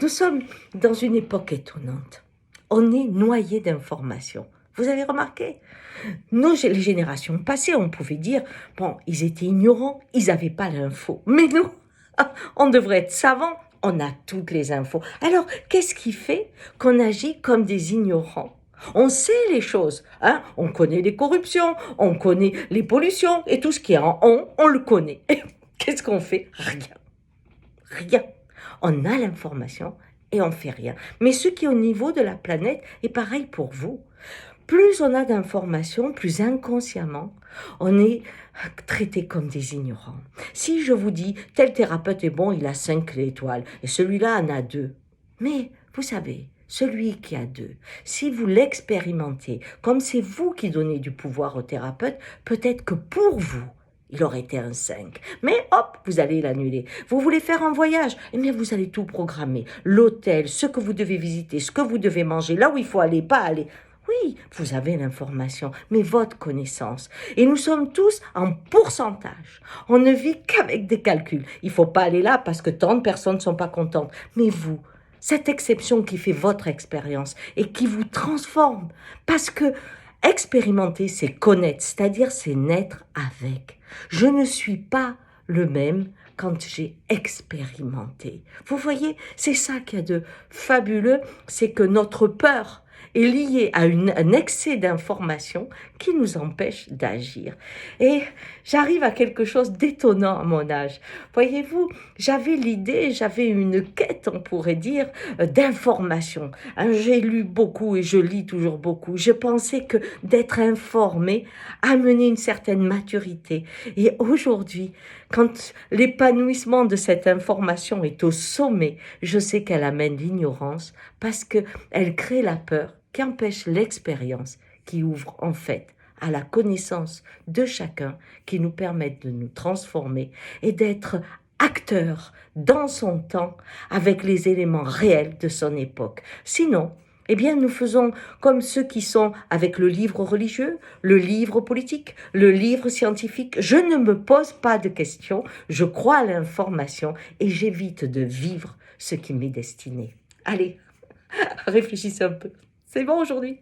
Nous sommes dans une époque étonnante. On est noyé d'informations. Vous avez remarqué? Les générations passées, on pouvait dire, bon, ils étaient ignorants, ils n'avaient pas l'info. Mais nous, on devrait être savants, on a toutes les infos. Alors, qu'est-ce qui fait qu'on agit comme des ignorants? On sait les choses, hein? On connaît les corruptions, on connaît les pollutions, et tout ce qui est en on le connaît. Et qu'est-ce qu'on fait? Rien. Rien. On a l'information et on fait rien. Mais ce qui est au niveau de la planète est pareil pour vous. Plus on a d'informations, plus inconsciemment, on est traité comme des ignorants. Si je vous dis, tel thérapeute est bon, il a 5 étoiles, et celui-là en a 2. Mais, vous savez, celui qui a 2, si vous l'expérimentez, comme c'est vous qui donnez du pouvoir au thérapeute, peut-être que pour vous, il aurait été un 5. Mais hop, vous allez l'annuler. Vous voulez faire un voyage? Eh bien, vous allez tout programmer. L'hôtel, ce que vous devez visiter, ce que vous devez manger, là où il faut aller, pas aller. Oui, vous avez l'information, mais votre connaissance. Et nous sommes tous en pourcentage. On ne vit qu'avec des calculs. Il ne faut pas aller là parce que tant de personnes ne sont pas contentes. Mais vous, cette exception qui fait votre expérience et qui vous transforme, parce que expérimenter, c'est connaître, c'est-à-dire c'est naître avec. Je ne suis pas le même quand j'ai expérimenté. Vous voyez, c'est ça qu'il y a de fabuleux, c'est que notre peur est liée à un excès d'informations qui nous empêche d'agir. Et j'arrive à quelque chose d'étonnant à mon âge. Voyez-vous, j'avais une quête, on pourrait dire, d'information. J'ai lu beaucoup et je lis toujours beaucoup. Je pensais que d'être informé amenait une certaine maturité. Et aujourd'hui, quand l'épanouissement de cette information est au sommet, je sais qu'elle amène l'ignorance parce qu'elle crée la peur qui empêche l'expérience, qui ouvre en fait à la connaissance de chacun, qui nous permettent de nous transformer et d'être acteurs dans son temps avec les éléments réels de son époque. Sinon, eh bien, nous faisons comme ceux qui sont avec le livre religieux, le livre politique, le livre scientifique. Je ne me pose pas de questions, je crois à l'information et j'évite de vivre ce qui m'est destiné. Allez, réfléchissez un peu. C'est bon aujourd'hui?